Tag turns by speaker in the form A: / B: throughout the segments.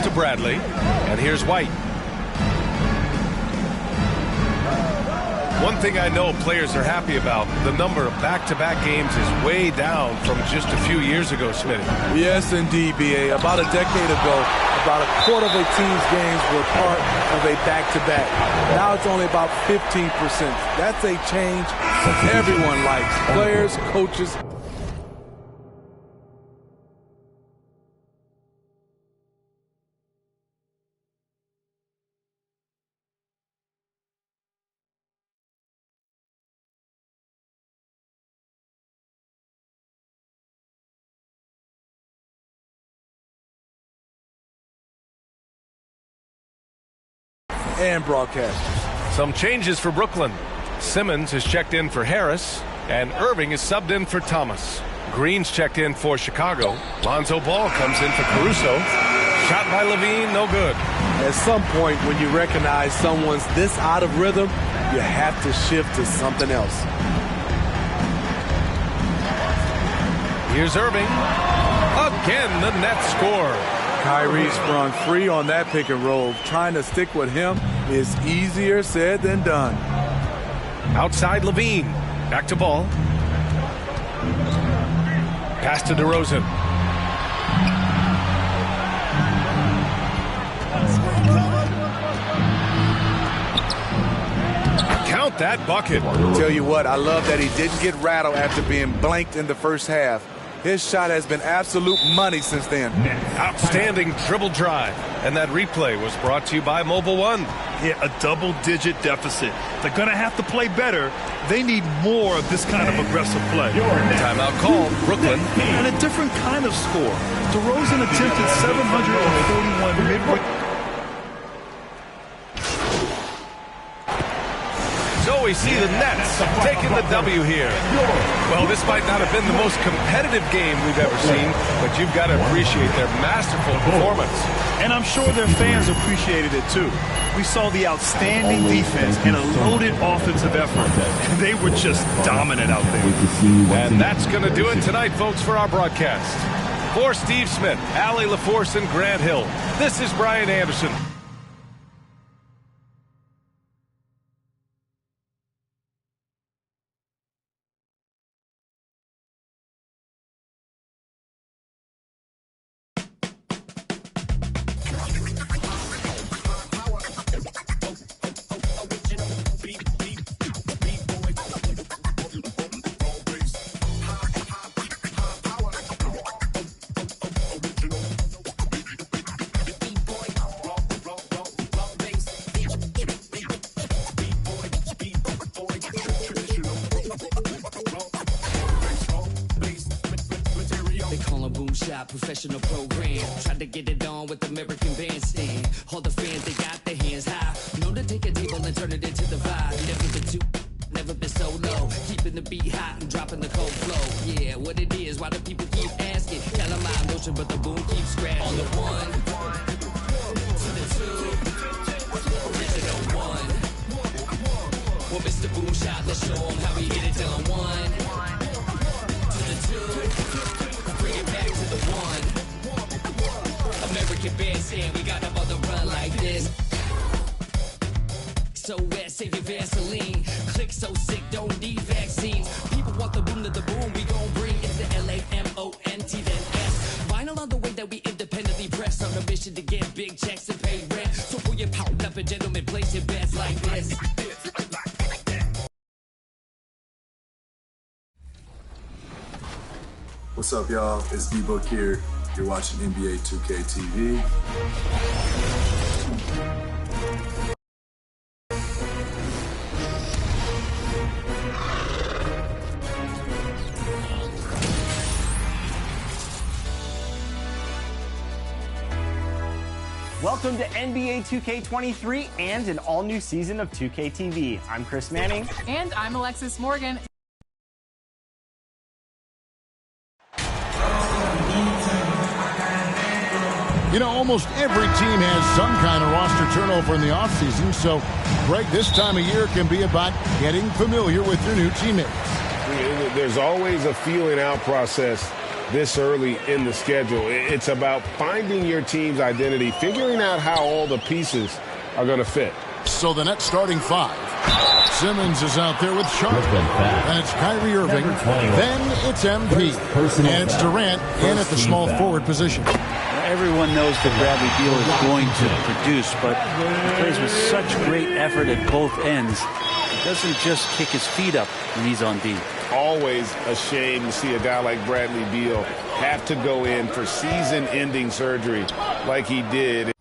A: to Bradley. And here's White. One thing I know players are happy about, the number of back-to-back games is way down from just a few years ago, Smitty.
B: Yes, indeed, B.A. About a decade ago, about a quarter of a team's games were part of a back-to-back. Now it's only about 15%. That's a change everyone likes, players, coaches. And broadcasters.
A: Some changes for Brooklyn. Simmons has checked in for Harris, and Irving is subbed in for Thomas. Green's checked in for Chicago. Lonzo Ball comes in for Caruso. Shot by Levine, no good.
B: At some point, when you recognize someone's this out of rhythm, you have to shift to something else.
A: Here's Irving. Again, the Nets score.
B: Kyrie sprung free on that pick and roll. Trying to stick with him is easier said than done.
A: Outside Levine. Back to Ball. Pass to DeRozan. Count that bucket.
B: Tell you what, I love that he didn't get rattled after being blanked in the first half. His shot has been absolute money since then.
A: Outstanding dribble drive. And that replay was brought to you by Mobile One.
C: Yeah, a double-digit deficit. They're going to have to play better. They need more of this kind of aggressive play.
A: Timeout called, Brooklyn.
C: And a different kind of score. DeRozan attempted 741 mid-range.
A: So we see the Nets taking the W here. Well, this might not have been the most competitive game we've ever seen, but you've got to appreciate their masterful performance.
C: And I'm sure their fans appreciated it too. We saw the outstanding defense and a loaded offensive effort. They were just dominant out there.
A: And that's going to do it tonight, folks, for our broadcast. For Steve Smith, Allie LaForce, and Grant Hill, this is Brian Anderson.
D: Professional program, tried to get it on with the American Bandstand. All the fans, they got their hands high. Know to take a table and turn it into the vibe. Never been too, never been so low. Keeping the beat hot and dropping the cold flow. Yeah, what it is, why do people keep asking? Got a mind motion, but the boom keeps scratching. On the one, to the two, original one. Well, Mr. Boom Shot, let's show him how we hit it till I'm one. To the two. Bring it back to the one. American Bandstand, we got them on the run like this. So wet, save your Vaseline. Click so sick, don't need vaccines. People want the boom to the boom, we gon' bring it to LAMONT then S. Vinyl on the way that we independently press on a mission to get big checks and pay rent. So pull your power up and gentlemen, place your bets like this.
E: What's up, y'all? It's D-Book here. You're watching NBA 2K TV.
F: Welcome to NBA 2K23 and an all-new season of 2K TV. I'm Chris Manning.
G: And I'm Alexis Morgan.
H: You know, almost every team has some kind of roster turnover in the offseason, so, Greg, this time of year can be about getting familiar with your new teammates.
I: There's always a feeling out process this early in the schedule. It's about finding your team's identity, figuring out how all the pieces are going to fit.
H: So the Nets starting 5. Simmons is out there with Sharp. And it's Kyrie Irving. Then it's MP. And it's Durant in at the small forward position.
J: Everyone knows that Bradley Beal is going to produce, but he plays with such great effort at both ends. He doesn't just kick his feet up when he's on D.
I: Always a shame to see a guy like Bradley Beal have to go in for season-ending surgery like he did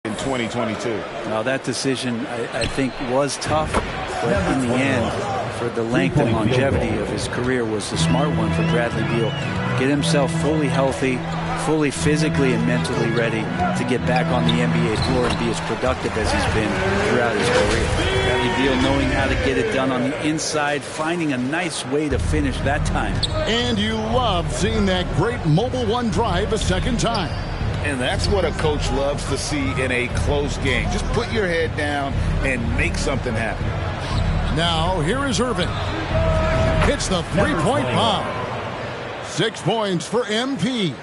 I: in 2022.
J: Now that decision, I think, was tough, but in the end, for the length and longevity of his career, was the smart one for Bradley Beal. Get himself fully healthy, fully physically and mentally ready to get back on the NBA floor and be as productive as he's been throughout his career. Bradley Beal knowing how to get it done on the inside, finding a nice way to finish that time.
H: And you love seeing that great Mobile One drive a second time.
K: And that's what a coach loves to see in a close game. Just put your head down and make something happen.
H: Now, here is Irving. Hits the three-point bomb. 6 points for MP.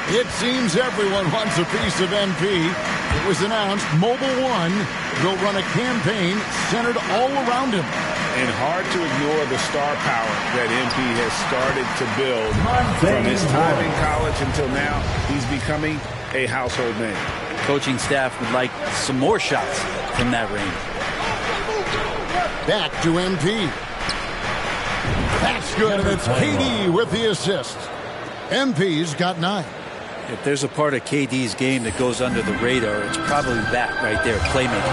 H: It seems everyone wants a piece of MP. It was announced Mobile One will run a campaign centered all around him.
I: And hard to ignore the star power that MP has started to build from his time in college until now. He's becoming a household name.
J: Coaching staff would like some more shots from that range.
H: Back to MP. That's good, and it's KD with the assist. MP's got 9.
J: If there's a part of KD's game that goes under the radar, it's probably that right there, playmaking.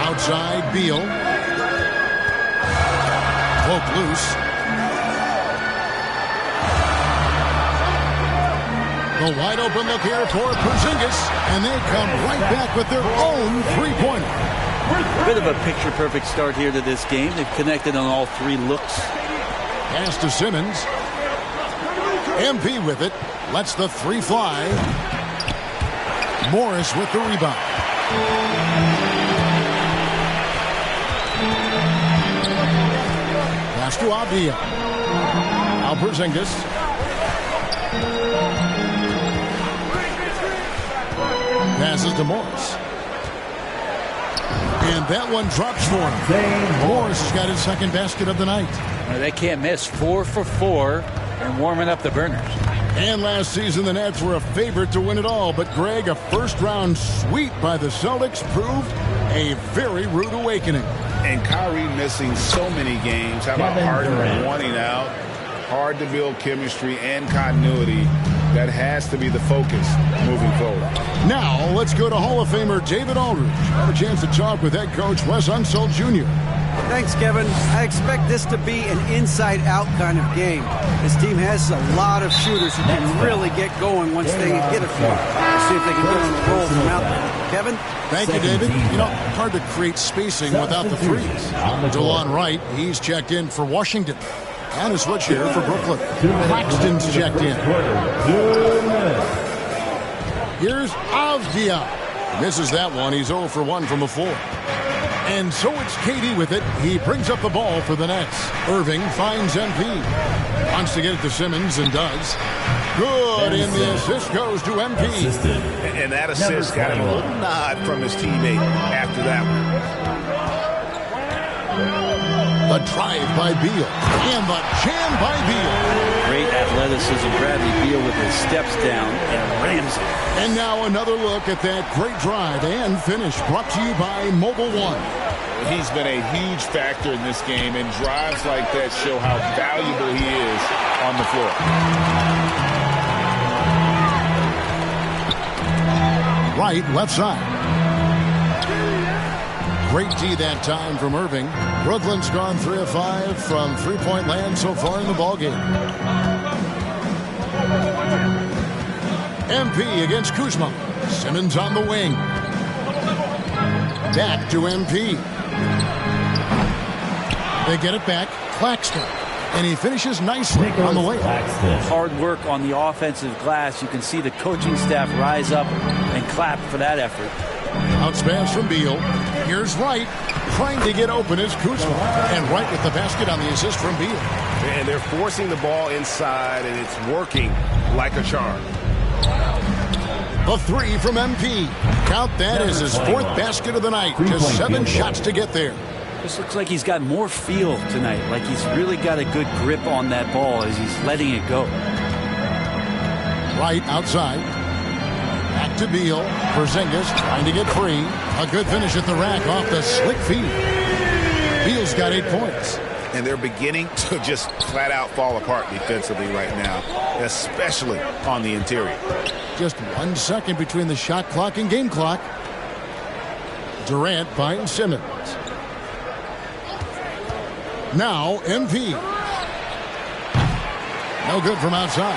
H: Outside, Beal. Poke loose. The wide open look here for Porzingis, and they come right back with their own three-pointer.
J: A bit of a picture-perfect start here to this game. They've connected on all 3 looks.
H: Pass to Simmons. MP with it. Lets the 3 fly. Morris with the rebound. Pass to Avdia. Now Porzingis. Passes to Morris. And that one drops for him. Morris has got his second basket of the night.
J: They can't miss. 4 for 4 and warming up the burners.
H: And last season, the Nets were a favorite to win it all. But, Greg, a first-round sweep by the Celtics proved a very rude awakening.
I: And Kyrie missing so many games. How about Harden wanting out? Hard to build chemistry and continuity. That has to be the focus moving forward.
H: Now, let's go to Hall of Famer David Aldridge. Have a chance to talk with head coach Wes Unseld Jr.
L: Thanks, Kevin. I expect this to be an inside-out kind of game. This team has a lot of shooters who can really get going once they hit a few. Let's see if they can get on the roll from out there. Kevin?
H: Thank you, David. You know, hard to create spacing without the threes. DeLon Wright, he's checked in for Washington. And a switch here for Brooklyn. Claxton's checked in. Here's Avdia. Misses that one. He's 0 for 1 from the floor. And so it's KD with it. He brings up the ball for the Nets. Irving finds MP. Wants to get it to Simmons and does. Good, and the assist goes to MP.
I: And that assist got him a little nod from his teammate after that one.
H: The drive by Beal. And the jam by Beal.
J: Great athleticism. Bradley Beal with his steps down and rams it.
H: And now another look at that great drive and finish brought to you by Mobile One.
I: He's been a huge factor in this game, and drives like that show how valuable he is on the floor.
H: Right, left side. Great D that time from Irving. Brooklyn's gone 3 of 5 from three-point land so far in the ballgame. MP against Kuzma. Simmons on the wing. Back to MP. They get it back. Claxton. And he finishes nicely on the way.
J: Hard work on the offensive glass. You can see the coaching staff rise up and clap for that effort.
H: Bounce pass from Beal. Here's Wright. Trying to get open is Kuzma. And Wright with the basket on the assist from Beal.
M: And they're forcing the ball inside, and it's working like a charm.
H: A three from MP. Count that as his fourth basket of the night. Just 7 shots to get there.
J: This looks like he's got more feel tonight, like he's really got a good grip on that ball as he's letting it go.
H: Right outside. Back to Beal. Porzingis trying to get free. A good finish at the rack off the slick feed. Beal's got 8 points.
I: And they're beginning to just flat out fall apart defensively right now, especially on the interior.
H: Just 1 second between the shot clock and game clock. Durant finds Simmons. Now MP. No good from outside.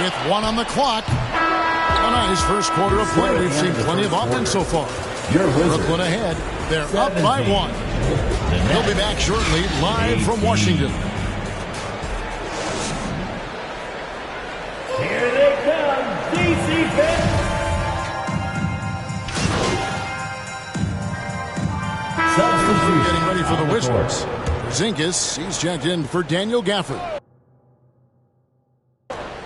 H: With 1 on the clock. A nice first quarter of play. We've seen plenty of offense so far. Brooklyn ahead. They're up by 1. They'll be back shortly, live from Washington.
N: Here they come, DC fans.
H: Getting ready for the Wizards. Porzingis, he's checked in for Daniel Gafford.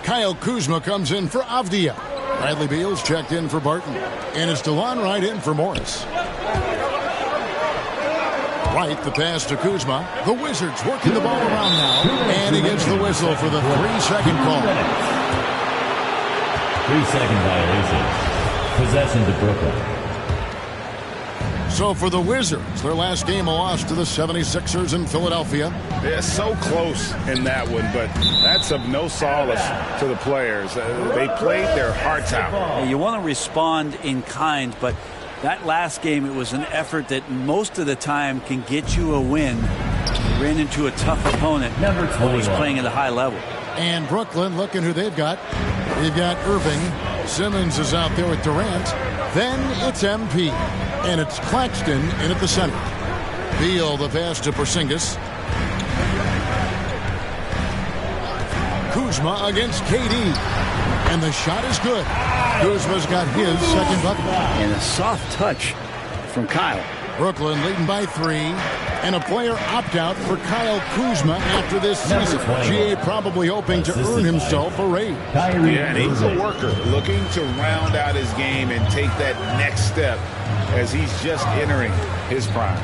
H: Kyle Kuzma comes in for Avdia. Bradley Beal's checked in for Barton. And it's DeLon Wright in for Morris. Wright, the pass to Kuzma. The Wizards working the ball around now. And he gets the whistle for the 3-second call.
N: 3-second violation. Possession to Brooklyn.
H: So for the Wizards, their last game a loss to the 76ers in Philadelphia.
I: They're so close in that one, but that's of no solace to the players. They played their hearts out.
J: You want to respond in kind, but that last game, it was an effort that most of the time can get you a win. You ran into a tough opponent always playing at a high level.
H: And Brooklyn, looking who they've got. They've got Irving. Simmons is out there with Durant. Then it's MP. And it's Claxton in at the center. Beal, the pass to Porzingis. Kuzma against KD. And the shot is good. Kuzma's got his second bucket.
J: And a soft touch from Kyle.
H: Brooklyn leading by 3. And a player opt-out for Kyle Kuzma after this season. GA probably hoping to earn himself a raise.
I: Yeah, and he's a worker looking to round out his game and take that next step as he's just entering his prime.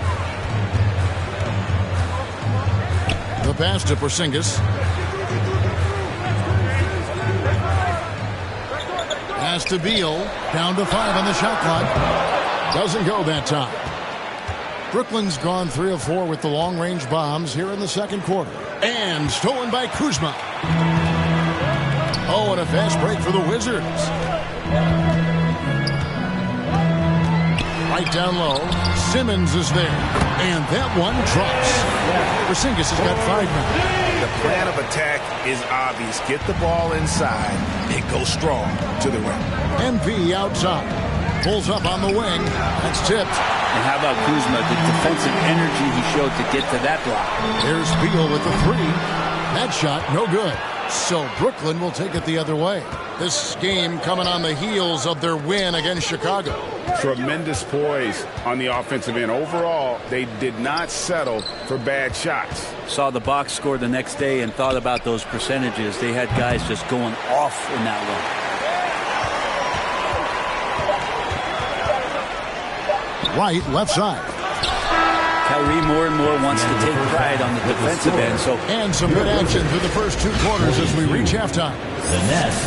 H: The pass to Porzingis. Pass to Beal. Down to 5 on the shot clock. Doesn't go that time. Brooklyn's gone 3 of 4 with the long-range bombs here in the second quarter. And stolen by Kuzma. Oh, and a fast break for the Wizards. Right down low. Simmons is there. And that one drops. Porzingis has got 5 now.
I: The plan of attack is obvious. Get the ball inside and go strong to the rim.
H: MP outside. Pulls up on the wing. That's tipped.
J: And how about Kuzma, the defensive energy he showed to get to that block.
H: Here's Beal with the 3. That shot, no good. So Brooklyn will take it the other way. This game coming on the heels of their win against Chicago.
I: Tremendous poise on the offensive end. Overall, they did not settle for bad shots.
J: Saw the box score the next day and thought about those percentages. They had guys just going off in that one.
H: Right, left side.
J: Kyrie more and more wants to take pride on the defensive end.
H: And some good action through the first 2 quarters as we reach halftime.
N: The Nets,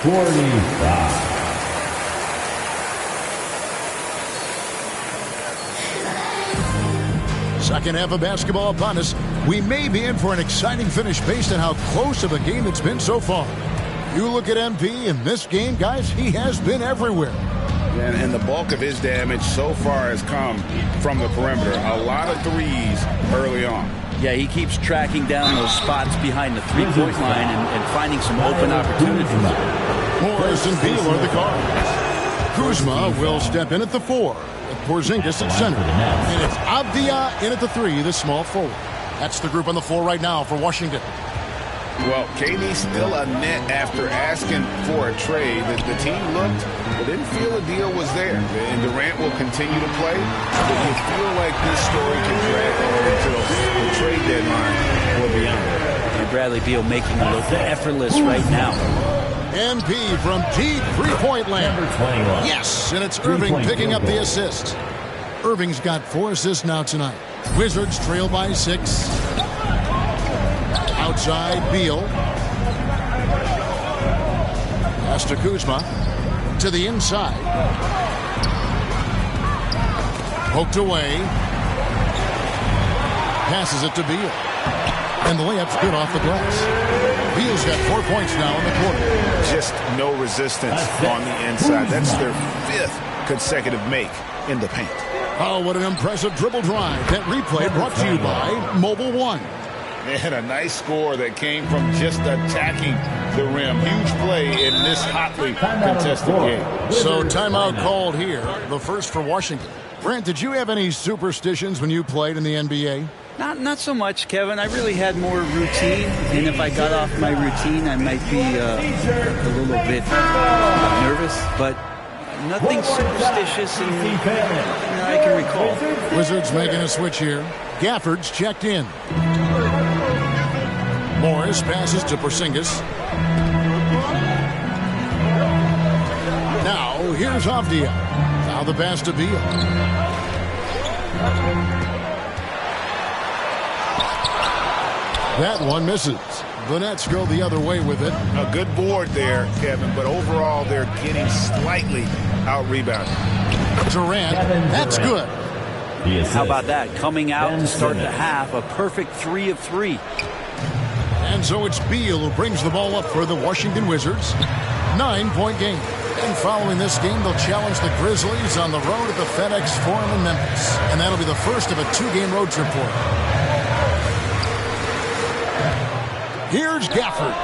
N: 45.
H: Second half of basketball upon us. We may be in for an exciting finish based on how close of a game it's been so far. You look at MP in this game, guys, he has been everywhere.
I: And the bulk of his damage so far has come from the perimeter. A lot of threes early on.
J: Yeah, he keeps tracking down those spots behind the three-point line and finding some open opportunities.
H: Morris and Beal are the guards. Kuzma will step in at the 4. With Porzingis at center. And it's Avdia in at the 3, the small forward. That's the group on the floor right now for Washington.
I: Well, KD still a net after asking for a trade. The team looked, but didn't feel a deal was there. And Durant will continue to play, but you feel like this story can drag on until the trade deadline or beyond.
J: And Bradley Beal making it look effortless right now.
H: MP from deep three-point land.
N: Number 21.
H: Yes, and it's Irving picking up the assist. Irving's got 4 assists now tonight. Wizards trail by 6. Outside, Beal. Pass to Kuzma. To the inside. Poked away. Passes it to Beal. And the layup's good off the glass. Beal's got 4 points now in the quarter.
I: Just no resistance on the inside. That's their 5th consecutive make in the paint.
H: Oh, what an impressive dribble drive. That replay brought to you by Mobile One.
I: Man, a nice score that came from just attacking the rim. Huge play in this hotly contested game.
H: So timeout called here, the first for Washington. Brent, did you have any superstitions when you played in the NBA?
J: Not so much, Kevin. I really had more routine, and if I got off my routine, I might be a little bit nervous, but nothing superstitious I can recall.
H: Wizards making a switch here. Gafford's checked in. Morris passes to Porzingis. Now here's Avdia. Now the pass to Beal. That one misses. The Nets go the other way with it.
I: A good board there, Kevin, but overall they're getting slightly out-rebounded.
H: Durant, that's good.
J: How about that? Coming out to start the half, a perfect 3 of 3.
H: And so it's Beal who brings the ball up for the Washington Wizards. 9-point game. And following this game, they'll challenge the Grizzlies on the road at the FedEx Forum in Memphis. And that'll be the first of a 2-game road trip for them. Here's Gafford.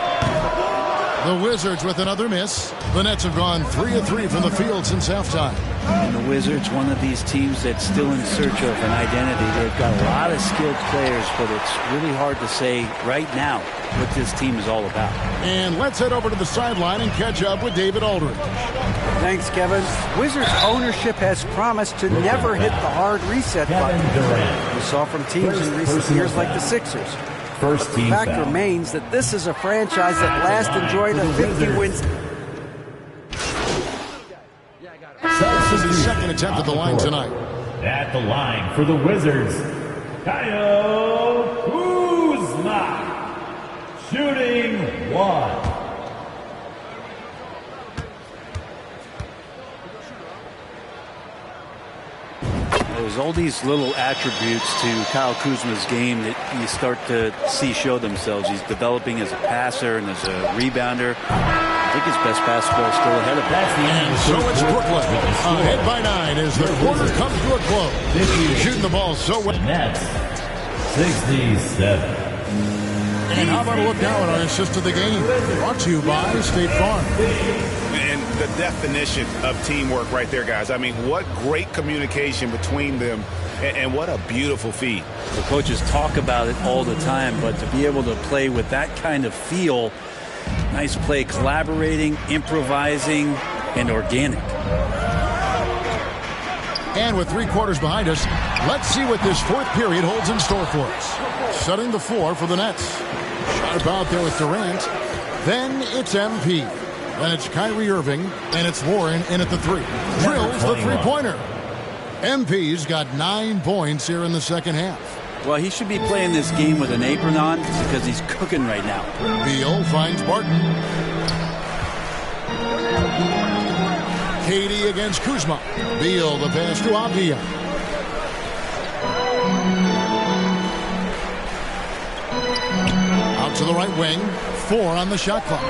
H: The Wizards with another miss. The Nets have gone 3 of 3 from the field since halftime.
J: And the Wizards, one of these teams that's still in search of an identity. They've got a lot of skilled players, but it's really hard to say right now what this team is all about.
H: And let's head over to the sideline and catch up with David Aldridge.
L: Thanks, Kevin. Wizards ownership has promised to never hit the hard reset button. We saw from teams in recent years like the Sixers. But the fact remains that this is a franchise that last enjoyed a 50-win.
H: This is his second attempt at the line tonight.
N: At the line for the Wizards, Kyle Kuzma, shooting 1.
J: There's all these little attributes to Kyle Kuzma's game that you start to see show themselves. He's developing as a passer and as a rebounder. I think his best basketball is still ahead of him.
N: That's the end.
H: So it's Brooklyn ahead by 9 as the quarter comes to a close. Shooting the ball so well.
N: Nets 67.
H: And how about a look now at our assist of the game? Brought to you by State Farm.
I: And the definition of teamwork right there, guys. I mean, what great communication between them, and what a beautiful feed.
J: The coaches talk about it all the time, but to be able to play with that kind of feel, nice play, collaborating, improvising, and organic.
H: And with 3 quarters behind us, let's see what this 4th period holds in store for us. Setting the floor for the Nets. Sharp out there with Durant. Then it's MP. Then it's Kyrie Irving. And it's Warren in at the 3. Drills the 3-pointer. MP's got 9 points here in the second half.
J: Well, he should be playing this game with an apron on because he's cooking right now.
H: Beal finds Barton. KD against Kuzma. Beal the pass to Avdia. Out to the right wing. 4 on the shot clock.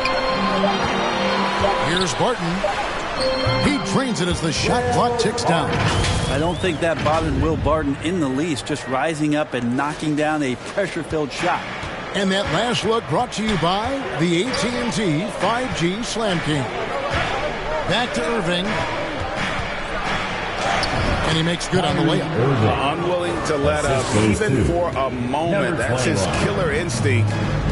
H: Here's Barton. He drains it as the shot clock ticks down.
J: I don't think that bothered Will Barton in the least, just rising up and knocking down a pressure-filled shot.
H: And that last look brought to you by the AT&T 5G Slam King. Back to Irving. And he makes good on the layup.
K: Unwilling to let up even for a moment. That's his killer instinct,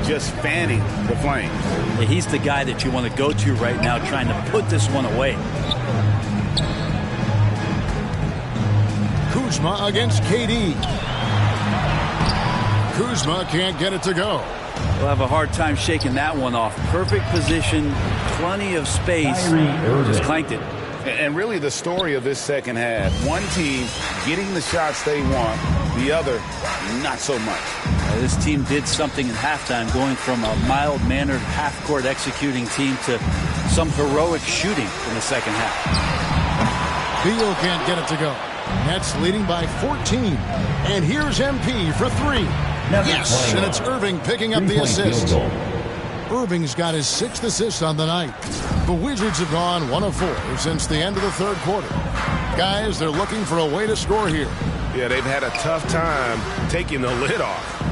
K: just fanning the flames.
J: Yeah, he's the guy that you want to go to right now, trying to put this one away.
H: Kuzma against KD. Kuzma can't get it to go.
J: We'll have a hard time shaking that one off. Perfect position, plenty of space. Just clanked it.
K: And really the story of this second half, one team getting the shots they want, the other not so much.
J: This team did something in halftime, going from a mild-mannered half-court executing team to some heroic shooting in the second half.
H: Beal can't get it to go. Nets leading by 14. And here's MP for three. Yes, and it's Irving picking up the assist. Irving's got his 6th assist on the night. The Wizards have gone 1 of 4 since the end of the third quarter. Guys, they're looking for a way to score here.
M: Yeah, they've had a tough time taking the lid off.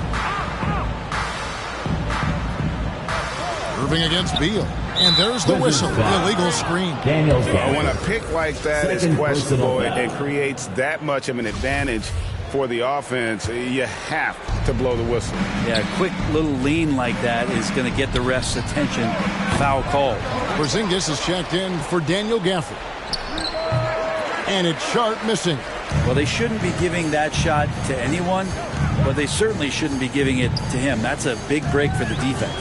H: Irving against Beal. And there's the whistle. Illegal screen.
K: When a pick like that is questionable and creates that much of an advantage for the offense, you have to blow the whistle.
J: Yeah, a quick little lean like that is going to get the ref's attention. Foul call.
H: Porzingis is checked in for Daniel Gafford. And it's Sharp missing.
J: Well, they shouldn't be giving that shot to anyone, but they certainly shouldn't be giving it to him. That's a big break for the defense.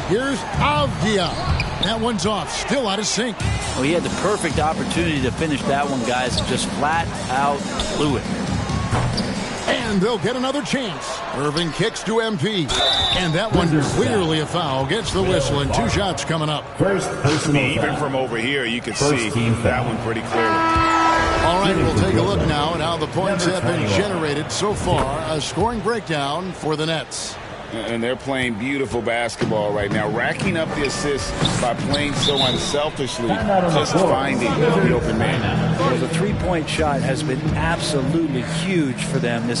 H: Here's Avdia. That one's off. Still out of sync.
J: Well, he had the perfect opportunity to finish that one, guys. Just flat out blew it.
H: And they'll get another chance. Irving kicks to MP. And that one clearly a foul. Gets the whistle and 2 shots coming up.
K: Even from over here, you can see that one pretty clearly.
H: All right, we'll take a look now at how the points have been generated so far. A scoring breakdown for the Nets.
K: And they're playing beautiful basketball right now, racking up the assists by playing so unselfishly, just finding the open man.
J: Well, the three-point shot has been absolutely huge for them.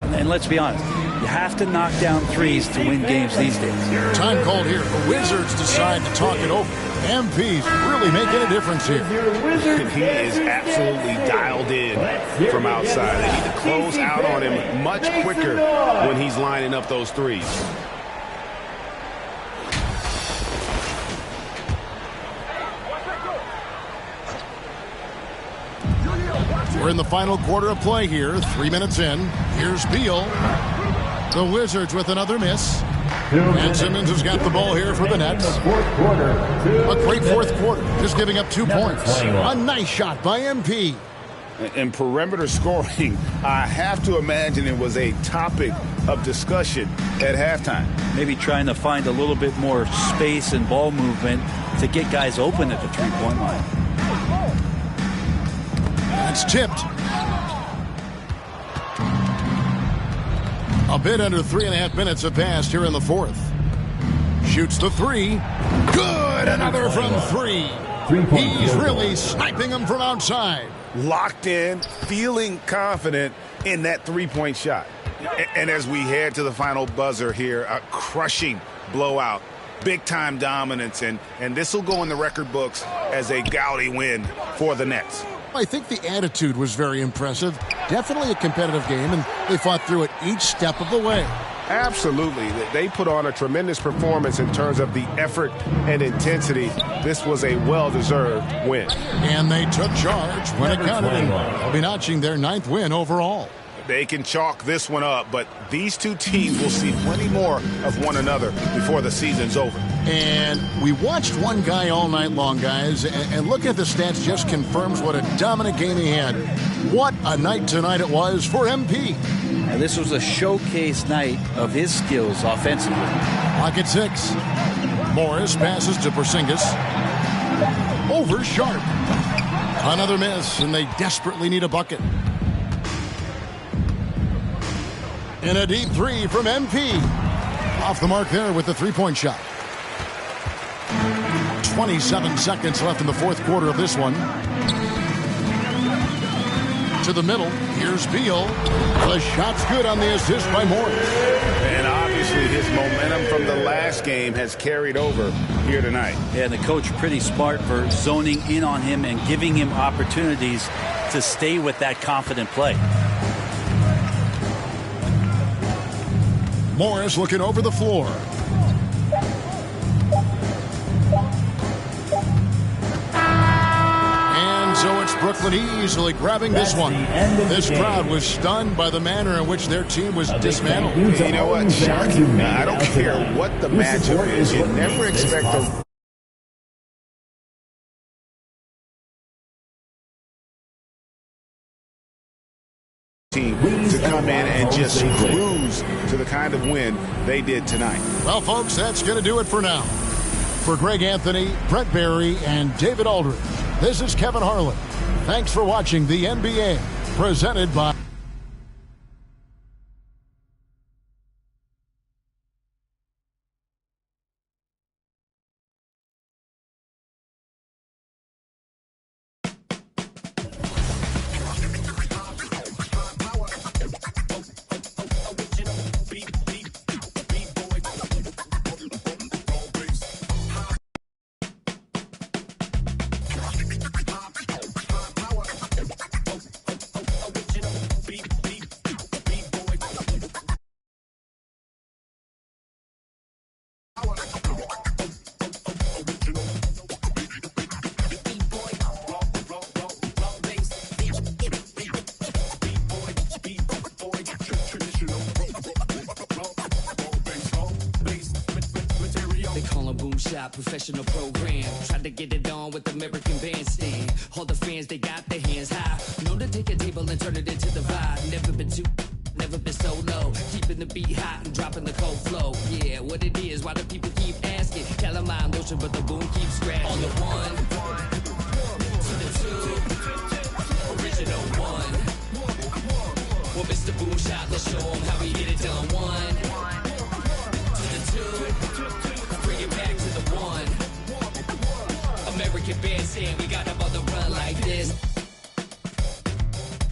J: And let's be honest, you have to knock down threes to win games these days.
H: Time called here. The Wizards decide to talk it over. MP's really making a difference here.
M: He is absolutely dialed in from outside. They need to close out on him much quicker when he's lining up those threes.
H: We're in the final quarter of play here. 3 minutes in. Here's Beal. The Wizards with another miss. And Simmons has got the ball here for the Nets. A great fourth quarter, just giving up 2 points. A nice shot by MP.
K: And perimeter scoring, I have to imagine it was a topic of discussion at halftime.
J: Maybe trying to find a little bit more space and ball movement to get guys open at the three-point line.
H: That's tipped. A bit under 3.5 minutes have passed here in the fourth. Shoots the three. Good! Another from 3. He's really sniping them from outside.
K: Locked in, feeling confident in that three-point shot. And as we head to the final buzzer here, a crushing blowout. Big-time dominance, and this will go in the record books as a gaudy win for the Nets.
H: I think the attitude was very impressive. Definitely a competitive game, and they fought through it each step of the way.
M: Absolutely. They put on a tremendous performance in terms of the effort and intensity. This was a well-deserved win.
H: And they took charge when it counted, and they'll be notching their 9th win overall.
K: They can chalk this one up, but these two teams will see plenty more of one another before the season's over.
H: And we watched one guy all night long, guys, and looking at the stats just confirms what a dominant game he had. What a night tonight it was for MP.
J: Now, this was a showcase night of his skills offensively.
H: Clock at 6. Morris passes to Porzingis. Over Sharp. Another miss, and they desperately need a bucket. And a deep 3 from MP. Off the mark there with the three-point shot. 27 seconds left in the fourth quarter of this one. To to the middle. Here's Beal. The shot's good on the assist by Morris.
K: And obviously his momentum from the last game has carried over here tonight.
J: Yeah, and the coach pretty smart for zoning in on him and giving him opportunities to stay with that confident play.
H: Morris looking over the floor. And so it's Brooklyn easily grabbing this one. This crowd was stunned by the manner in which their team was dismantled.
K: You know what? Shocking. I don't care what the matchup is. You never expect a team to come in and just cruise to the kind of win they did tonight.
H: Well, folks, that's going to do it for now. For Greg Anthony, Brent Barry, and David Aldridge, this is Kevin Harlan. Thanks for watching the NBA, presented by...
D: Professional program, tried to get it on with American Bandstand. All the fans, they got their hands high. Known to take a table and turn it into the vibe. Never been too, never been so low. Keeping the beat hot and dropping the cold flow. Yeah, what it is, why do people keep asking? Calamine lotion, but the boom keeps scratching. On the one, to the two, original one. Well, Mr. Boom Shot, let's show him how we get it done. One, to the two, bring it back to the one. American Bandstand, we got them on the run like this.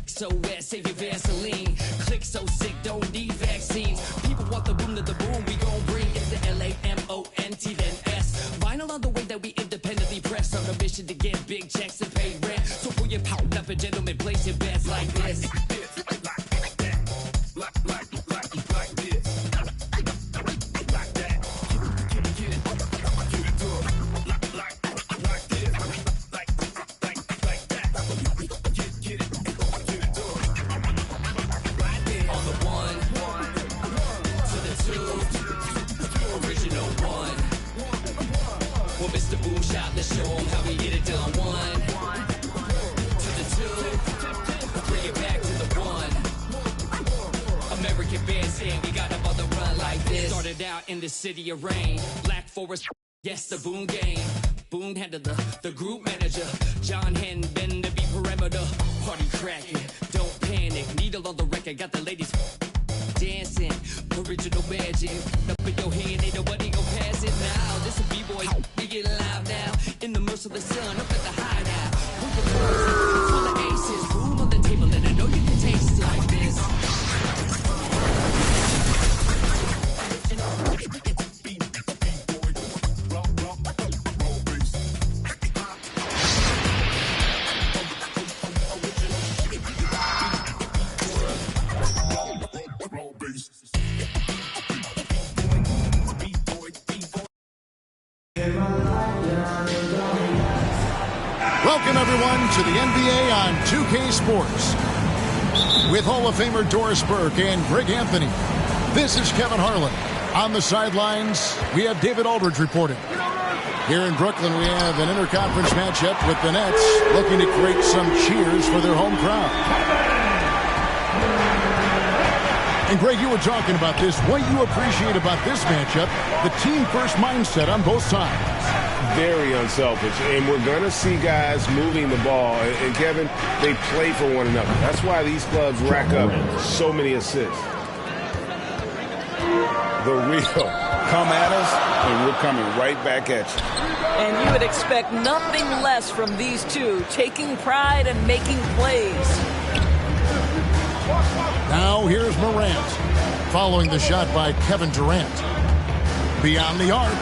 D: So wet, save your Vaseline. Click so sick, don't need vaccines. People want the boom to the boom, we gon' bring it to L-A-M-O-N-T then S. Vinyl on the way that we independently press. On a mission to get big checks and pay rent. So pull your power up and gentlemen, place your bets like this. In the city of rain, Black Forest, yes, the Boom game. Boom handled the group manager. John Henn, bend to be perimeter. Party cracking, don't panic. Needle on the record, got the ladies dancing. Original magic, up in your hand, ain't nobody gon' pass it now. This a B-boy, we get live now. In the merciless sun, up at the hideout. Full of aces, boom on the table, and I know you can taste it like this.
H: Welcome, everyone, to the NBA on 2K Sports. With Hall of Famer Doris Burke and Greg Anthony, this is Kevin Harlan. On the sidelines, we have David Aldridge reporting. Here in Brooklyn, we have an interconference matchup with the Nets looking to create some cheers for their home crowd. And Greg, you were talking about this. What you appreciate about this matchup, the team-first mindset on both sides.
M: Very unselfish, and we're going to see guys moving the ball. And Kevin, they play for one another. That's why these clubs rack up so many assists. The real come at us, and we're coming right back at you.
O: And you would expect nothing less from these two, taking pride and making plays.
H: Now here's Morant, following the shot by Kevin Durant. Beyond the arc.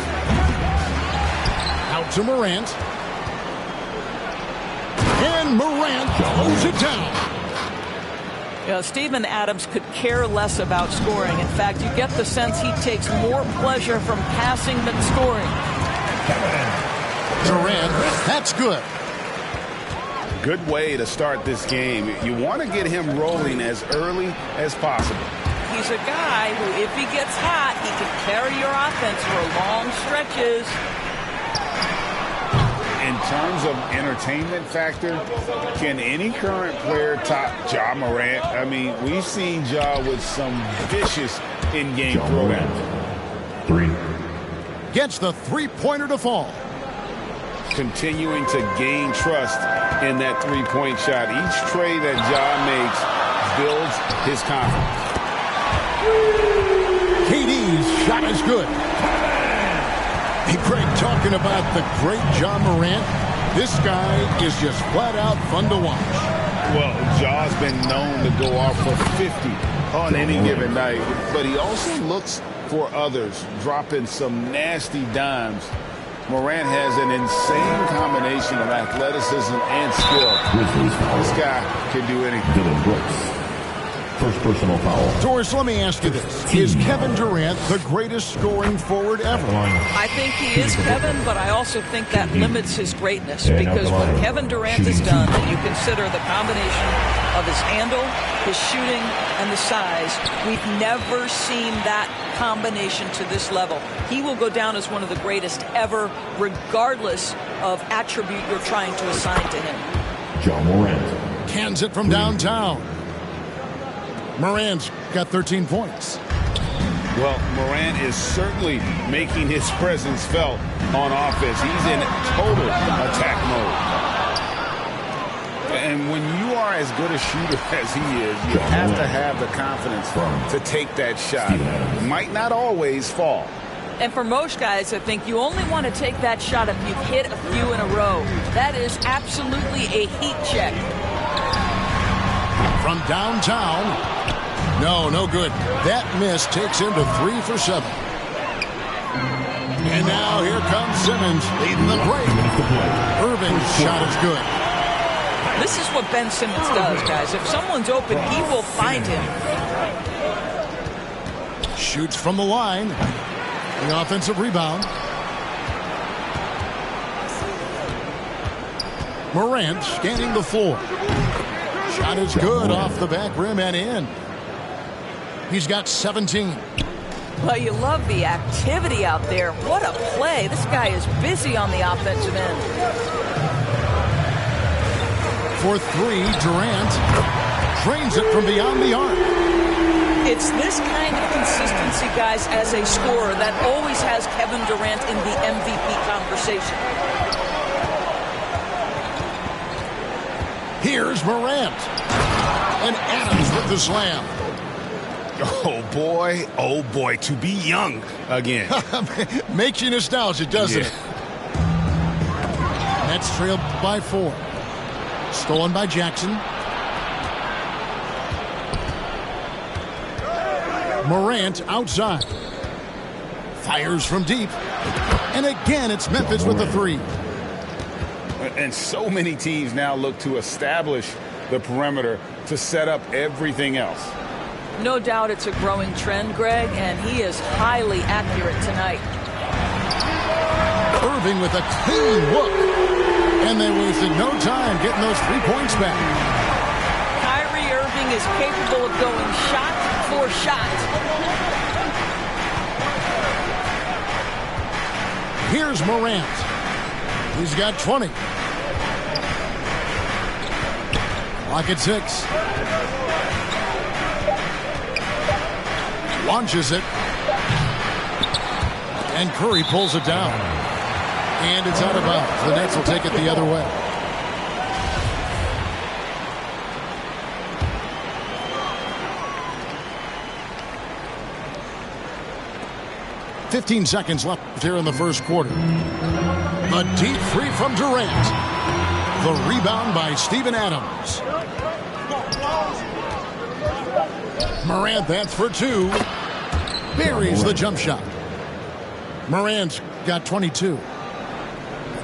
H: Out to Morant. And Morant throws it down.
O: Steven Adams could care less about scoring. In fact, you get the sense he takes more pleasure from passing than scoring.
H: Durant, that's good.
K: Good way to start this game. You want to get him rolling as early as possible.
O: He's a guy who, if he gets hot, he can carry your offense for long stretches.
K: In terms of entertainment factor, can any current player top Ja Morant? I mean, we've seen Ja with some vicious in-game throwdowns.
N: 3.
H: Gets the three-pointer to fall.
K: Continuing to gain trust in that three-point shot. Each tray that Ja makes builds his confidence.
H: KD's shot is good. Hey, Craig, talking about the great Ja Morant, this guy is just flat-out fun to watch.
K: Well, Ja's been known to go off for 50 on any given night, but he also looks for others, dropping some nasty dimes. Morant has an insane combination of athleticism and skill. This guy can do anything.
N: Dylan Brooks. First personal foul.
H: Doris, let me ask you this. Is Kevin Durant the greatest scoring forward ever?
O: I think he is, Kevin, but I also think that limits his greatness, because what Kevin Durant has done, and you consider the combination of his handle, his shooting, and the size, we've never seen that combination to this level. He will go down as one of the greatest ever, regardless of attribute you're trying to assign to him.
N: Ja Morant.
H: Cans it from downtown. Morant's got 13 points.
K: Well, Morant is certainly making his presence felt on offense. He's in total attack mode. And when you are as good a shooter as he is, you have to have the confidence to take that shot. It might not always fall.
O: And for most guys, I think you only want to take that shot if you've hit a few in a row. That is absolutely a heat check.
H: From downtown. No good. That miss takes him to 3 for 7. And now here comes Simmons leading the break. Irving's shot is good.
O: This is what Ben Simmons does, guys. If someone's open, he will find him.
H: Shoots from the line. The offensive rebound. Morant scanning the floor. Shot is good off the back rim and in. He's got 17.
O: Well, you love the activity out there. What a play. This guy is busy on the offensive end.
H: For 3, Durant drains it from beyond the arc.
O: It's this kind of consistency, guys, as a scorer that always has Kevin Durant in the MVP conversation.
H: Here's Morant. And Adams with the slam.
K: Oh boy, to be young again.
H: Makes you nostalgic, doesn't it? Nets trailed by 4. Stolen by Jackson. Morant outside. Fires from deep. And again, it's Memphis with the 3.
K: And so many teams now look to establish the perimeter to set up everything else.
O: No doubt it's a growing trend, Greg, and he is highly accurate tonight.
H: Irving with a clean look. And they wasted no time getting those 3 points back.
O: Kyrie Irving is capable of going shot for shot.
H: Here's Morant. He's got 20. Clock at 6. Launches it. And Curry pulls it down. And it's out of bounds. The Nets will take it the other way. "15 seconds left here in the first quarter. A deep 3 from Durant. The rebound by Steven Adams. Morant, that's for two. Buries the jump shot. Morant's got 22.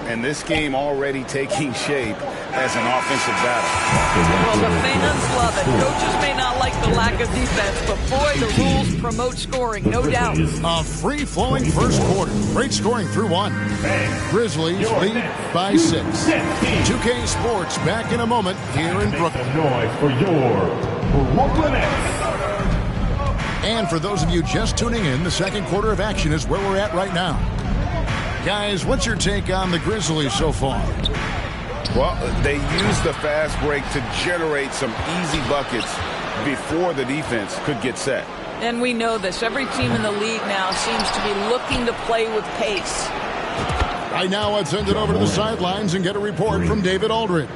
K: And this game already taking shape as an offensive battle.
O: Well, the fans love it. Coaches may not like the lack of defense, but boy, the rules promote scoring, no doubt.
H: A free-flowing first quarter. Great scoring through one. Grizzlies lead by 6. 2K Sports back in a moment here in Brooklyn.
N: Noise for your Brooklyn Nets.
H: And for those of you just tuning in, the second quarter of action is where we're at right now. Guys, what's your take on the Grizzlies so far?
K: Well, they used the fast break to generate some easy buckets before the defense could get set.
O: And we know this. Every team in the league now seems to be looking to play with pace.
H: Right now, let's send it over to the sidelines and get a report from David Aldridge.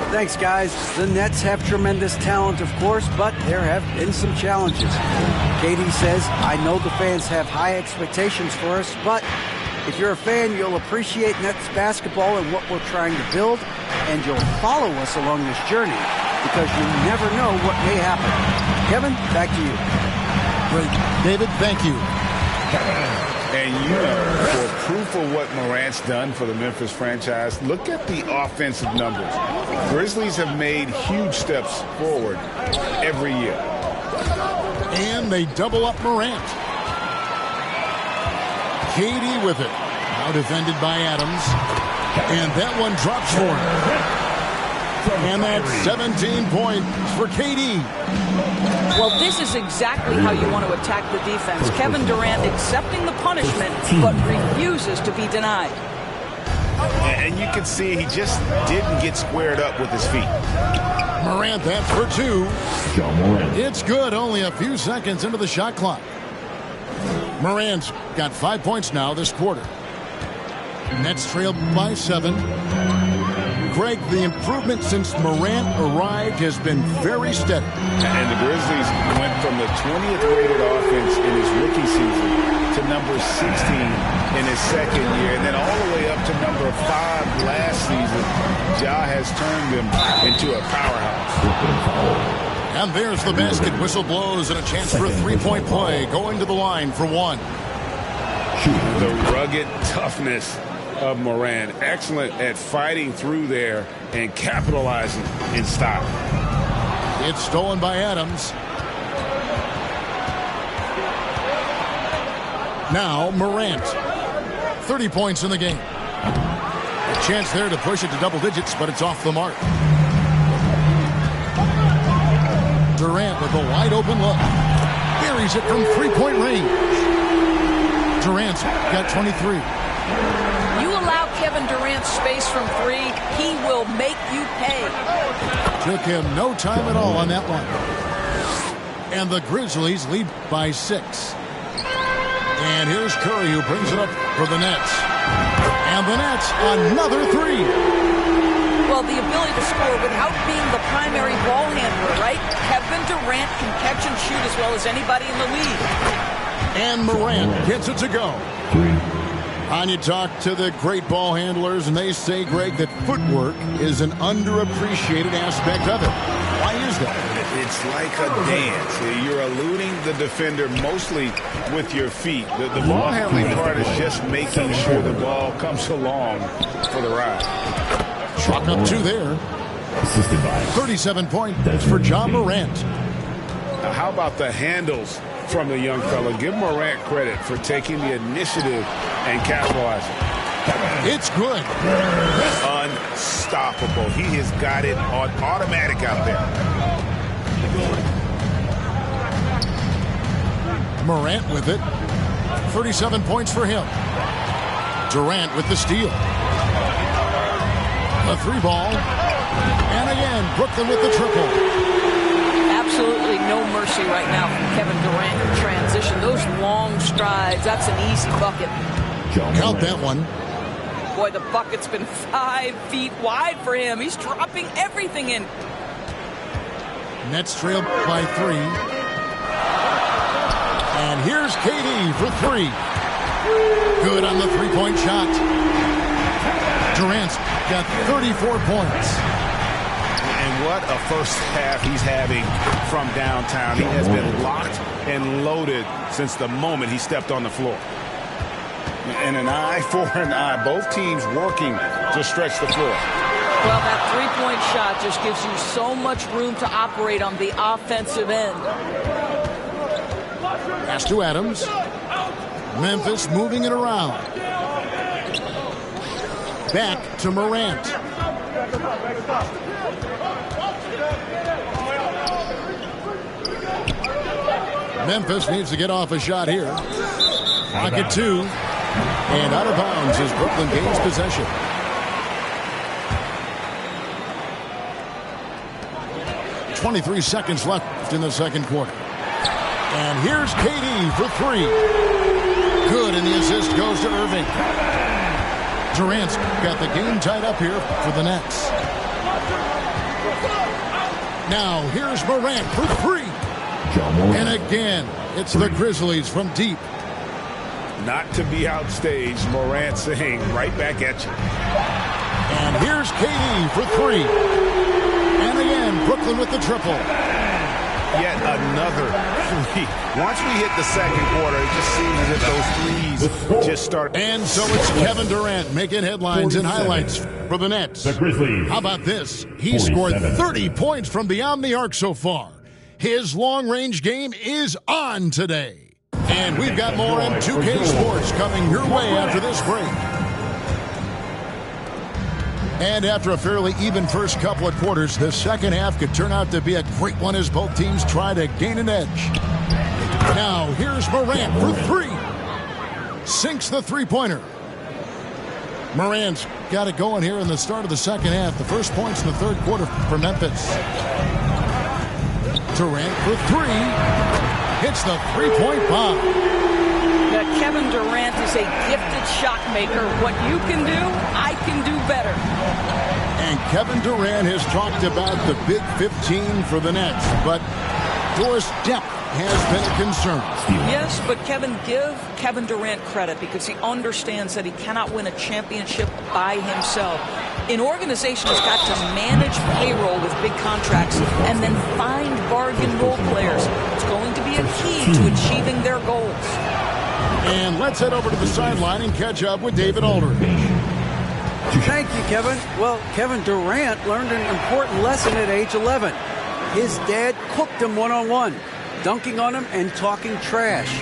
L: Thanks, guys. The Nets have tremendous talent, of course, but there have been some challenges. KD says, I know the fans have high expectations for us, but if you're a fan, you'll appreciate Nets basketball and what we're trying to build, and you'll follow us along this journey because you never know what may happen. Kevin, back to you.
H: Great. David, thank you.
K: And you know, for proof of what Morant's done for the Memphis franchise, look at the offensive numbers. Grizzlies have made huge steps forward every year.
H: And they double up Morant. KD with it. Now defended by Adams. And that one drops for him. And that's 17 points for KD.
O: Well, this is exactly how you want to attack the defense. Kevin Durant accepting the punishment, but refuses to be denied.
K: And you can see he just didn't get squared up with his feet.
H: Morant, that's for two. It's good, only a few seconds into the shot clock. Morant's got 5 points now this quarter. Nets trailed by 7. Greg, the improvement since Morant arrived has been very steady.
K: And the Grizzlies went from the 20th rated offense in his rookie season to number 16 in his second year, and then all the way up to number 5 last season. Ja has turned them into a powerhouse.
H: And there's the basket. Whistle blows and a chance for a three-point play. Going to the line for one.
K: The rugged toughness of Morant. Excellent at fighting through there and capitalizing in style.
H: It's stolen by Adams. Now Morant. 30 points in the game. A chance there to push it to double digits, but it's off the mark. Durant with a wide open look. Buries it from three-point range. Durant's got 23.
O: You allow Kevin Durant space from 3, he will make you pay.
H: Took him no time at all on that one. And the Grizzlies lead by 6. And here's Curry who brings it up for the Nets. And the Nets, another 3.
O: Well, the ability to score without being the primary ball handler, right? Kevin Durant can catch and shoot as well as anybody in the league.
H: And Morant gets it to go. And you talk to the great ball handlers, and they say, Greg, that footwork is an underappreciated aspect of it. Why is that?
K: It's like a dance. You're eluding the defender mostly with your feet. The ball handling part is just making sure the ball comes along for the ride.
H: Chalk up 2 there. 37 points for Ja Morant.
K: Now, how about the handles from the young fella? Give Morant credit for taking the initiative and capitalizing.
H: It's good.
K: Unstoppable. He has got it on automatic out there.
H: Morant with it. 37 points for him. Durant with the steal. A 3-ball. And again, Brooklyn with the triple.
O: Absolutely no mercy right now from Kevin Durant in transition. Those long strides, that's an easy bucket.
H: Count that one.
O: Boy, the bucket's been 5 feet wide for him. He's dropping everything in.
H: Nets trailed by 3. And here's KD for 3. Good on the three-point shot. Durant's got 34 points.
K: And what a first half he's having from downtown. He has been locked and loaded since the moment he stepped on the floor. And an eye for an eye. Both teams working to stretch the floor.
O: Well, that three-point shot just gives you so much room to operate on the offensive end.
H: Pass to Adams. Memphis moving it around. Back to Morant. Memphis needs to get off a shot here. Pocket 2. And out of bounds as Brooklyn gains possession. .23 seconds left in the second quarter. And here's KD for 3. Good, and the assist goes to Irving. Durant's got the game tied up here for the Nets. Now here's Morant for 3. And again, it's the Grizzlies from deep.
K: Not to be outstaged, Morant saying right back at you.
H: And here's KD for 3. And again, Brooklyn with the triple.
K: Yet another three. Once we hit the second quarter, it just seems as if those threes just start.
H: And so it's Kevin Durant making headlines and highlights for the Nets.
N: The Grizzlies.
H: How about this? He scored 30 points from beyond the arc so far. His long-range game is on today. And we've got more M2K Sports coming your way after this break. And after a fairly even first couple of quarters, the second half could turn out to be a great one as both teams try to gain an edge. Now, here's Morant for 3. Sinks the three-pointer. Morant's got it going here in the start of the second half. The first points in the third quarter for Memphis. Durant for 3. Hits the three-point bomb.
O: Now, Kevin Durant is a gifted shot maker. What you can do, I can do better.
H: And Kevin Durant has talked about the Big 15 for the Nets, but Doris depth has been a concern.
O: Yes, but give Kevin Durant credit because he understands that he cannot win a championship by himself. An organization has got to manage payroll with big contracts and then find bargain role players. It's going to be a key to achieving their goals.
H: And let's head over to the sideline and catch up with David Aldridge.
L: Thank you, Kevin. Well, Kevin Durant learned an important lesson at age 11. His dad cooked him one-on-one, dunking on him and talking trash.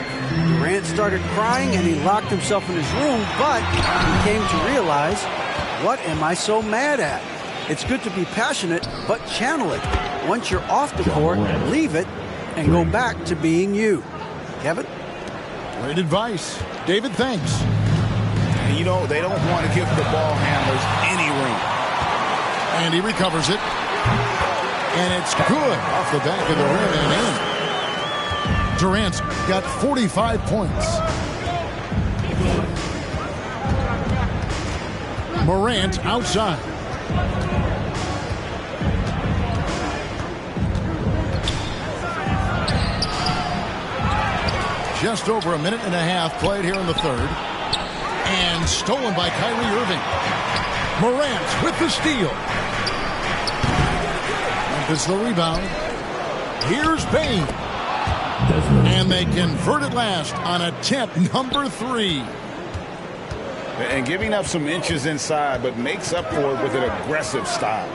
L: Durant started crying and he locked himself in his room, but he came to realize, what am I so mad at? It's good to be passionate, but channel it. Once you're off the court, leave it and go back to being you. Kevin?
H: Great advice. David, thanks.
K: You know, they don't want to give the ball handlers any room.
H: And he recovers it. And it's good off the back of the rim and in. Durant's got 45 points. Morant outside. Just over a minute and a half played here in the third. And stolen by Kyrie Irving. Morant with the steal. Memphis the rebound. Here's Bane. And they convert it last on attempt number 3.
K: And giving up some inches inside, but makes up for it with an aggressive style.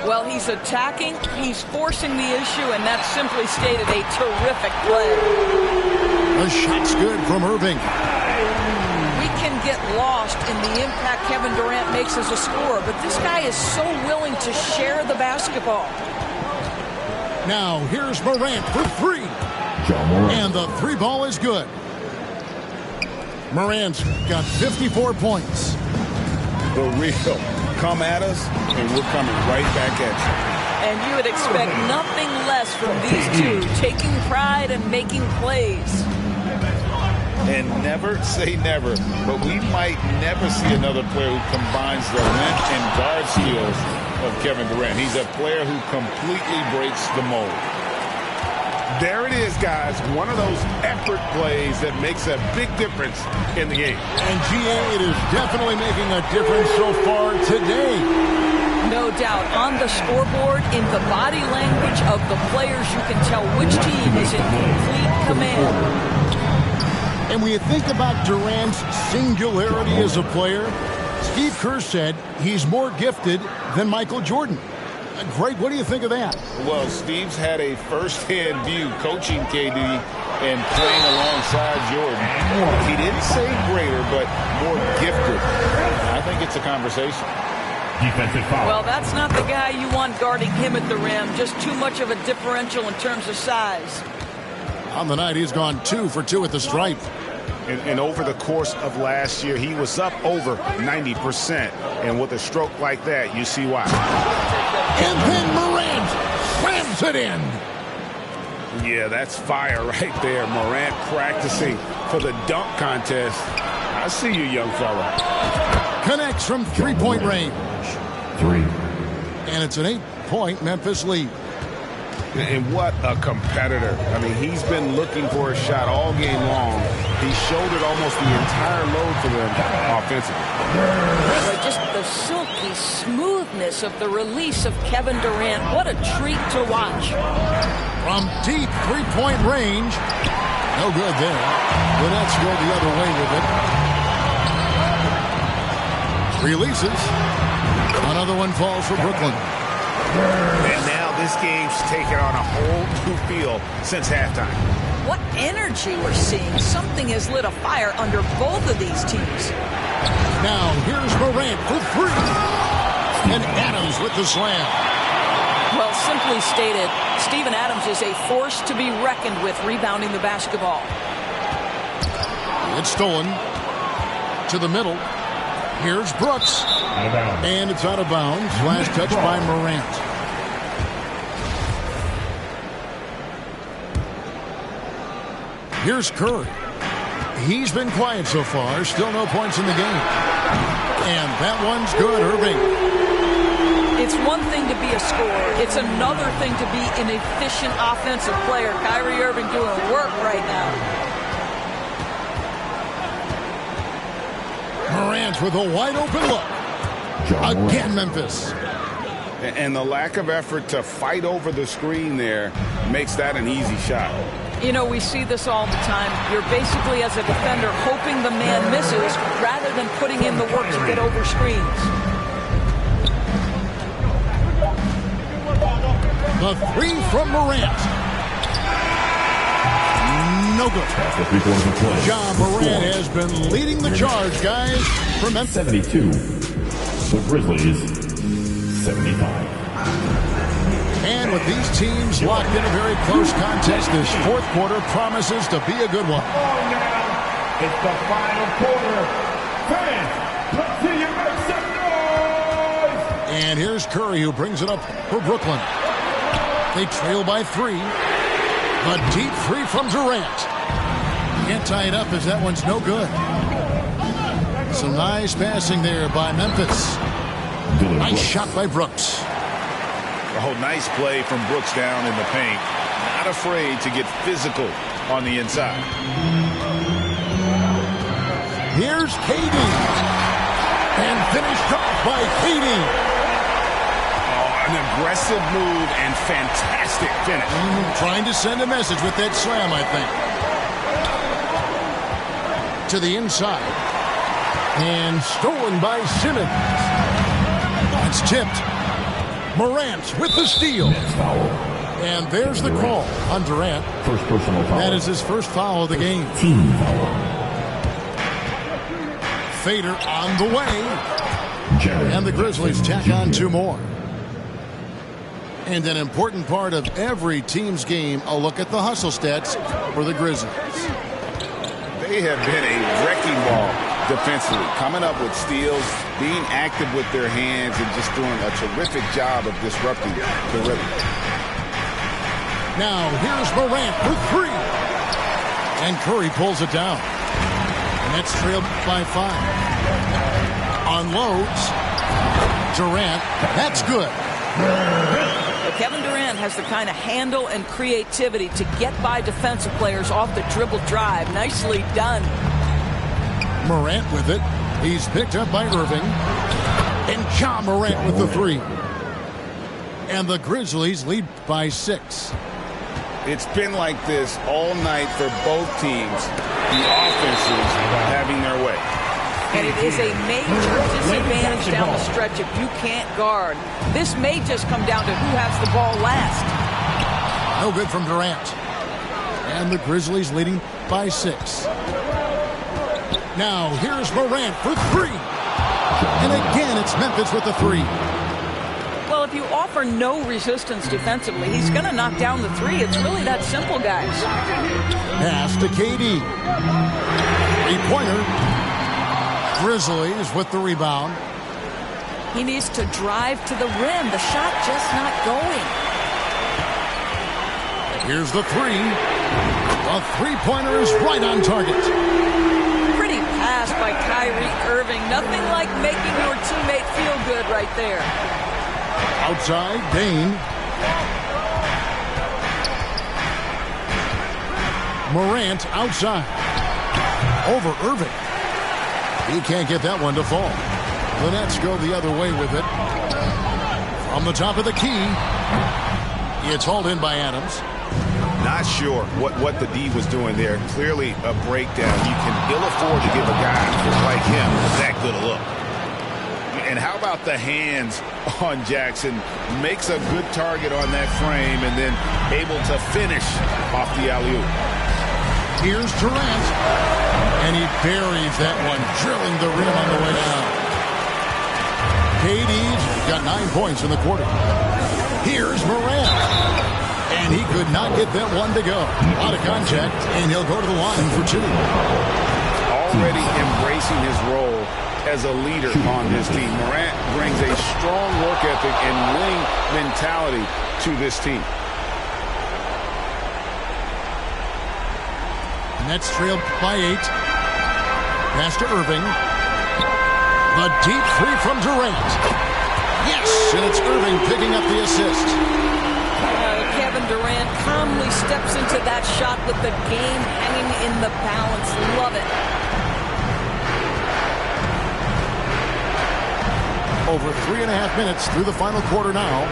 O: Well, he's attacking, he's forcing the issue, and that's simply stated a terrific play.
H: The shot's good from Irving.
O: We can get lost in the impact Kevin Durant makes as a scorer, but this guy is so willing to share the basketball.
H: Now, here's Morant for 3. And the 3 ball is good. Morant's got 54 points.
K: The real. Come at us, and we're coming right back at you.
O: And you would expect nothing less from these two, taking pride and making plays.
K: And never say never, but we might never see another player who combines the length and guard skills of Kevin Durant. He's a player who completely breaks the mold. There it is, guys. One of those effort plays that makes a big difference in the game.
H: And GA, it is definitely making a difference so far today.
O: No doubt. On the scoreboard, in the body language of the players, you can tell which team is in complete command.
H: And when you think about Durant's singularity as a player, Steve Kerr said he's more gifted than Michael Jordan. Greg, what do you think of that?
K: Well, Steve's had a first-hand view coaching KD and playing alongside Jordan. He didn't say greater, but more gifted. I think it's a conversation.
N: Defensive foul.
O: Well, that's not the guy you want guarding him at the rim. Just too much of a differential in terms of size.
H: On the night, he's gone 2 for 2 at the stripe.
K: And over the course of last year, he was up over 90%. And with a stroke like that, you see why.
H: And then Morant slams it in.
K: Yeah, that's fire right there. Morant practicing for the dunk contest. I see you, young fella.
H: Connects from three-point range.
N: 3.
H: And it's an 8-point Memphis lead.
K: And what a competitor. I mean, he's been looking for a shot all game long. He shouldered almost the entire load for them offensively.
O: But just the silky smoothness of the release of Kevin Durant. What a treat to watch.
H: From deep three-point range. No good there. The Nets go the other way with it. Releases. Another one falls for Brooklyn.
K: And now this game's taken on a whole new feel since halftime.
O: What energy we're seeing. Something has lit a fire under both of these teams.
H: Now here's Morant for 3. And Adams with the slam.
O: Well, simply stated, Steven Adams is a force to be reckoned with rebounding the basketball.
H: It's stolen to the middle. Here's Brooks. And it's out of bounds. Last touch by Morant. Here's Curry. He's been quiet so far. Still no points in the game. And that one's good, Irving.
O: It's one thing to be a scorer. It's another thing to be an efficient offensive player. Kyrie Irving doing work right now.
H: Morant with a wide open look. Again, Memphis.
K: And the lack of effort to fight over the screen there makes that an easy shot.
O: You know, we see this all the time. You're basically, as a defender, hoping the man misses rather than putting in the work to get over screens.
H: The 3 from Morant. No good. Ja Morant has been leading the charge, guys, for Memphis.
N: 72. The Grizzlies, 75.
H: And with these teams locked in a very close contest, this fourth quarter promises to be a good one.
N: It's the final quarter. Fans, let's see you make some noise!
H: And here's Curry, who brings it up for Brooklyn. They trail by 3. A deep 3 from Durant. Can't tie it up as that one's no good. Some nice passing there by Memphis. Nice shot by Brooks.
K: Oh, nice play from Brooks down in the paint. Not afraid to get physical on the inside.
H: Here's KD. And finished off by KD.
K: Oh, an aggressive move and fantastic finish.
H: Trying to send a message with that slam, I think. To the inside. And stolen by Simmons. It's tipped. Morant with the steal. And there's the call on Durant.
N: First personal foul.
H: That is his first foul of the game.
N: Team foul.
H: Fader on the way. And the Grizzlies tack on 2 more. And an important part of every team's game, a look at the hustle stats for the Grizzlies.
K: They have been a wrecking ball defensively, coming up with steals, being active with their hands, and just doing a terrific job of disrupting the rhythm.
H: Now here's Morant for 3. And Curry pulls it down. And that's trailed by 5. Unloads. Durant. That's good.
O: But Kevin Durant has the kind of handle and creativity to get by defensive players off the dribble drive. Nicely done.
H: Morant with it. He's picked up by Irving. And Ja Morant with the three. And the Grizzlies lead by 6.
K: It's been like this all night for both teams. The offenses having their way.
O: And it is a major disadvantage down the stretch if you can't guard. This may just come down to who has the ball last.
H: No good from Durant. And the Grizzlies leading by 6. Now here's Morant for 3. And again, it's Memphis with the 3.
O: Well, if you offer no resistance defensively, he's going to knock down the 3. It's really that simple, guys.
H: Pass to KD. 3-pointer. Grizzlies with the rebound.
O: He needs to drive to the rim. The shot just not going.
H: Here's the 3. The 3-pointer is right on target.
O: Pretty pass by Kyrie Irving. Nothing like making your teammate feel good right there.
H: Outside, Dane. Morant outside. Over Irving. He can't get that one to fall. The Nets go the other way with it. From the top of the key. It's hauled in by Adams.
K: Not sure what the D was doing there. Clearly a breakdown. You can ill afford to give a guy like him that good a look. And how about the hands on Jackson? Makes a good target on that frame and then able to finish off the alley-oop.
H: Here's Durant. And he buries that one, drilling the rim on the way down. KD's got 9 points in the quarter. Here's Morant. And he could not get that one to go. Out of contact, and he'll go to the line for 2.
K: Already embracing his role as a leader on this team. Morant brings a strong work ethic and winning mentality to this team.
H: Nets trailed by 8. Pass to Irving. The deep 3 from Durant. Yes, and it's Irving picking up the assist.
O: Kevin Durant calmly steps into that shot with the game hanging in the balance. Love it.
H: Over 3.5 minutes through the final quarter now.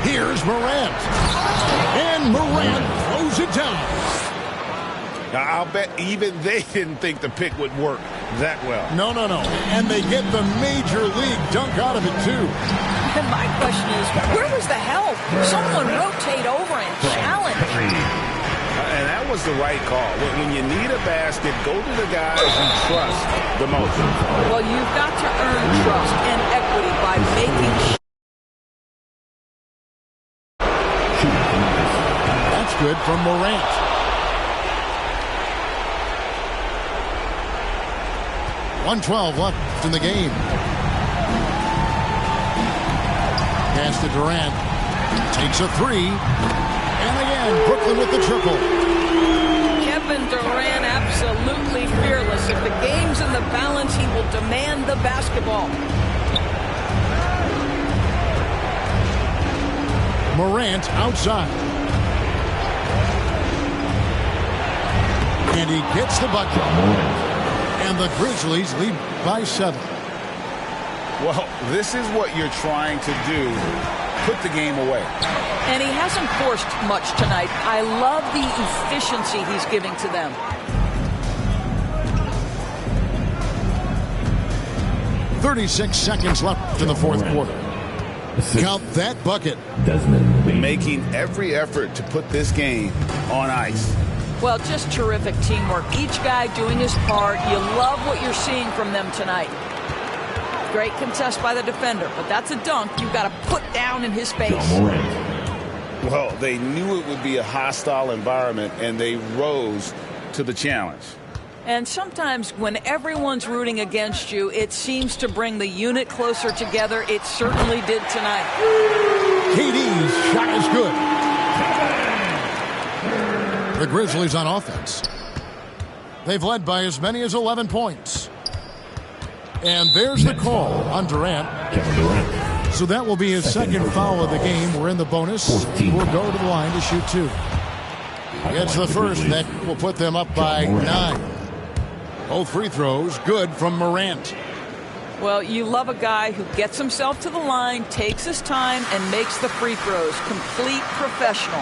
H: Here's Morant. And Morant throws it down.
K: Now, I'll bet even they didn't think the pick would work that well.
H: No. And they get the major league dunk out of it, too.
O: And my question is, where was the help? Someone rotate over and challenge.
K: And that was the right call. When you need a basket, go to the guys you trust the most.
O: Well, you've got to earn trust and equity by making
H: That's good from Morant. .112 left in the game. Pass to Durant. Takes a 3. And again, Brooklyn with the triple.
O: Kevin Durant absolutely fearless. If the game's in the balance, he will demand the basketball.
H: Morant outside. And he gets the bucket. And the Grizzlies lead by 7.
K: Well, this is what you're trying to do. Put the game away.
O: And he hasn't forced much tonight. I love the efficiency he's giving to them.
H: .36 seconds left in the fourth quarter. Count that bucket.
K: Making every effort to put this game on ice.
O: Well, just terrific teamwork. Each guy doing his part. You love what you're seeing from them tonight. Great contest by the defender, but that's a dunk you've got to put down in his face.
K: Well, they knew it would be a hostile environment, and they rose to the challenge.
O: And sometimes when everyone's rooting against you, it seems to bring the unit closer together. It certainly did tonight.
H: KD's shot is good. The Grizzlies on offense. They've led by as many as 11 points. And there's the call on Durant. So that will be his second foul of the game. We're in the bonus. We'll go to the line to shoot 2. Gets the first. That will put them up by 9. Both free throws good from Morant.
O: Well, you love a guy who gets himself to the line, takes his time, and makes the free throws. Complete professional.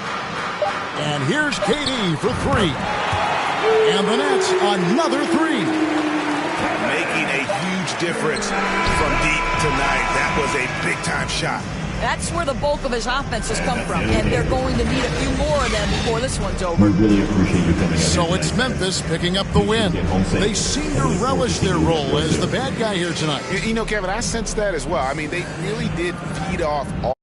H: And here's KD for three. And the Nets another three.
K: Making a huge difference from deep tonight. That was a big-time shot.
O: That's where the bulk of his offense has come from, and they're going to need a few more of them before this one's over.
N: We really appreciate you coming in.
H: So it's Memphis picking up the win. They seem to relish their role as the bad guy here tonight.
K: You know, Kevin, I sense that as well. I mean, they really did feed off all